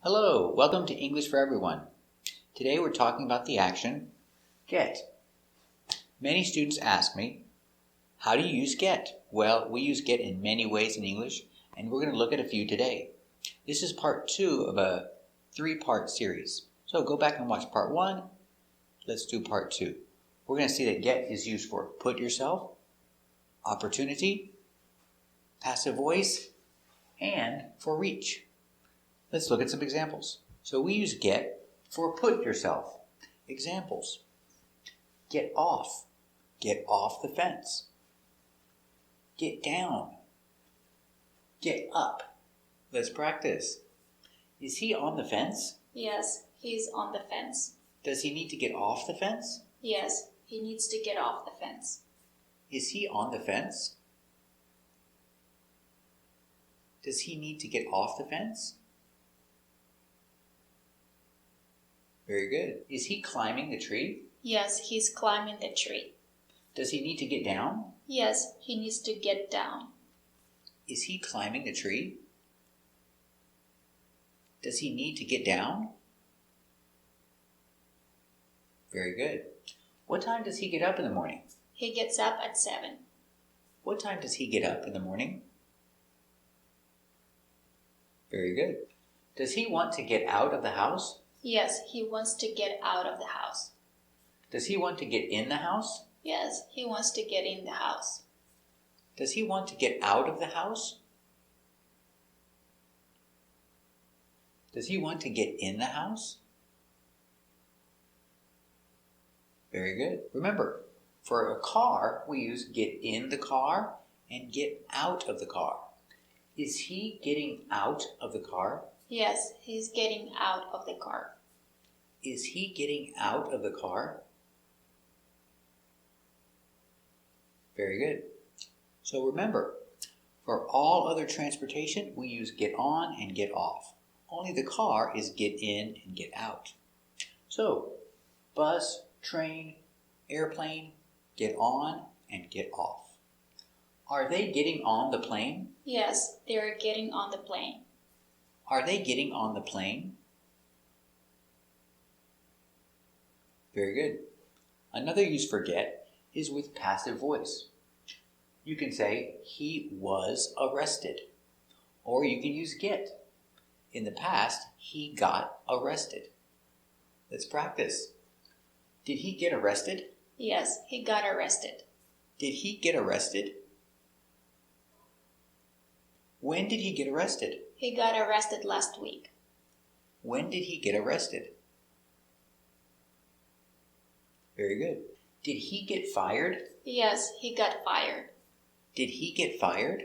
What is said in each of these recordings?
Hello, welcome to English for Everyone. Today we're talking about the action get. Many students ask me, how do you use get? Well, we use get in many ways in English, and we're going to look at a few today. This is part 2 of a 3-part series. So go back and watch part 1. Let's do part 2. We're going to see that get is used for put yourself, opportunity, passive voice, and for reach. Let's look at some examples. So we use get for put yourself. Examples. Get off the fence. Get down. Get up. Let's practice. Is he on the fence? Yes, he's on the fence. Does he need to get off the fence? Yes, he needs to get off the fence. Is he on the fence? Does he need to get off the fence? Very good. Is he climbing the tree? Yes, he's climbing the tree. Does he need to get down? Yes, he needs to get down. Is he climbing the tree? Does he need to get down? Very good. What time does he get up in the morning? He gets up at 7. What time does he get up in the morning? Very good. Does he want to get out of the house? Yes, he wants to get out of the house. Does he want to get in the house? Yes, he wants to get in the house. Does he want to get out of the house? Does he want to get in the house? Very good. Remember, for a car, we use get in the car and get out of the car. Is he getting out of the car? Yes, he's getting out of the car. Is he getting out of the car? Very good. So remember, for all other transportation, we use get on and get off. Only the car is get in and get out. So, bus, train, airplane, get on and get off. Are they getting on the plane? Yes, they're getting on the plane. Are they getting on the plane? Very good. Another use for get is with passive voice. You can say, he was arrested. Or you can use get. In the past, he got arrested. Let's practice. Did he get arrested? Yes, he got arrested. Did he get arrested? When did he get arrested? He got arrested last week. When did he get arrested? Very good. Did he get fired? Yes, he got fired. Did he get fired?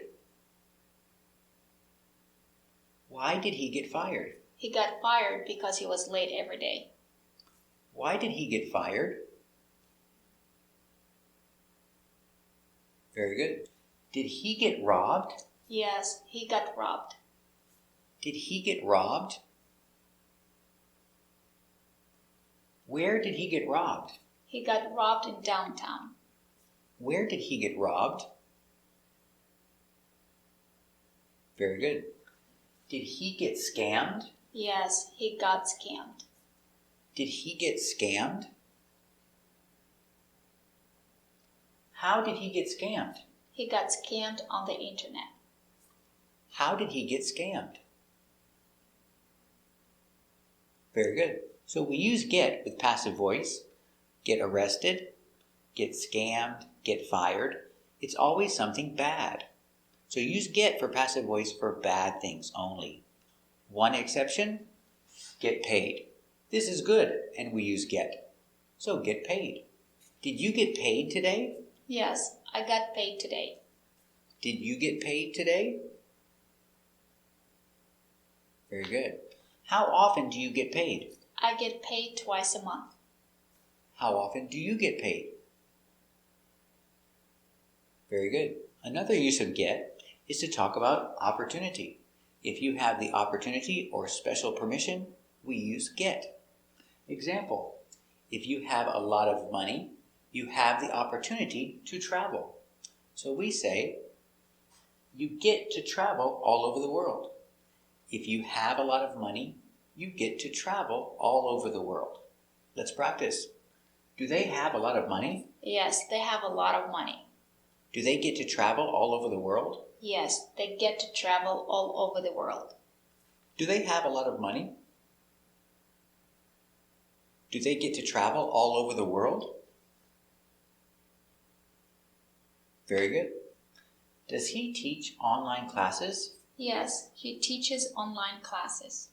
Why did he get fired? He got fired because he was late every day. Why did he get fired? Very good. Did he get robbed? Yes, he got robbed. Did he get robbed? Where did he get robbed? He got robbed in downtown. Where did he get robbed? Very good. Did he get scammed? Yes, he got scammed. Did he get scammed? How did he get scammed? He got scammed on the internet. How did he get scammed? Very good. So we use get with passive voice. Get arrested, get scammed, get fired. It's always something bad. So use get for passive voice for bad things only. One exception, get paid. This is good, and we use get. So get paid. Did you get paid today? Yes, I got paid today. Did you get paid today? Very good. How often do you get paid? I get paid twice a month. How often do you get paid? Very good. Another use of get is to talk about opportunity. If you have the opportunity or special permission, we use get. Example, if you have a lot of money, you have the opportunity to travel. So we say, you get to travel all over the world. If you have a lot of money, You get to travel all over the world. Let's practice. Do they have a lot of money? Yes, they have a lot of money. Do they get to travel all over the world? Yes, they get to travel all over the world. Do they have a lot of money? Do they get to travel all over the world? Very good. Does he teach online classes? Yes, he teaches online classes.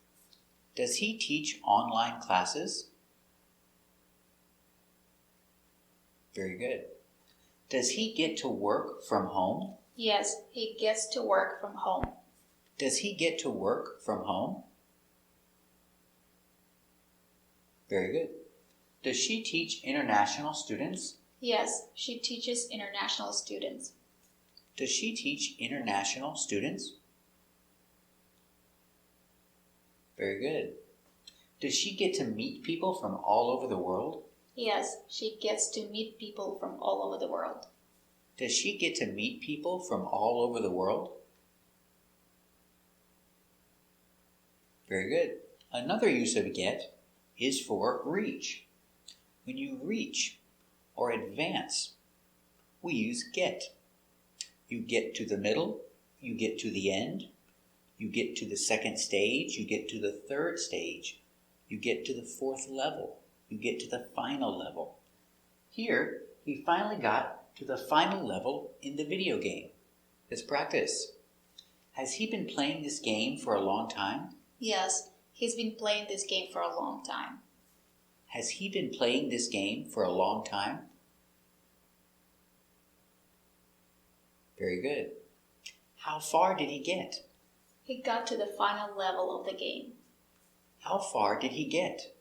Does he teach online classes? Very good. Does he get to work from home? Yes, he gets to work from home. Does he get to work from home? Very good. Does she teach international students? Yes, she teaches international students. Does she teach international students? Very good. Does she get to meet people from all over the world? Yes, she gets to meet people from all over the world. Does she get to meet people from all over the world? Very good. Another use of get is for reach. When you reach or advance, we use get. You get to the middle, you get to the end, you get to the second stage, you get to the third stage, you get to the fourth level, you get to the final level. Here, he finally got to the final level in the video game. Let's practice. Has he been playing this game for a long time? Yes, he's been playing this game for a long time. Has he been playing this game for a long time? Very good. How far did he get? He got to the final level of the game. How far did he get?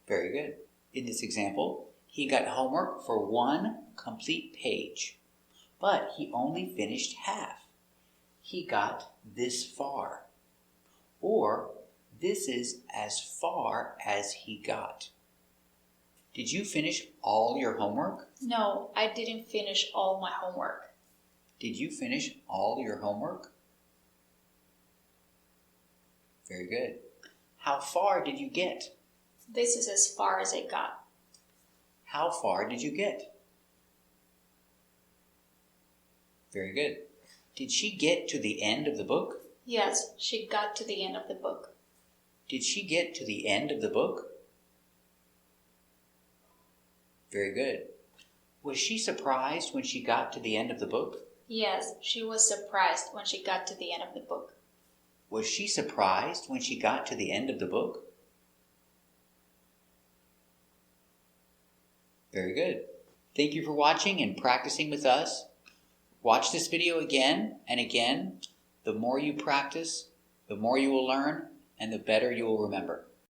Very good. In this example, he got homework for 1 complete page, but he only finished half. He got this far, or this is as far as he got. Did you finish all your homework? No, I didn't finish all my homework. Did you finish all your homework? Very good. How far did you get? This is as far as I got. How far did you get? Very good. Did she get to the end of the book? Yes, she got to the end of the book. Did she get to the end of the book? Very good. Was she surprised when she got to the end of the book? Yes, she was surprised when she got to the end of the book. Was she surprised when she got to the end of the book? Very good. Thank you for watching and practicing with us. Watch this video again and again. The more you practice, the more you will learn, and the better you will remember.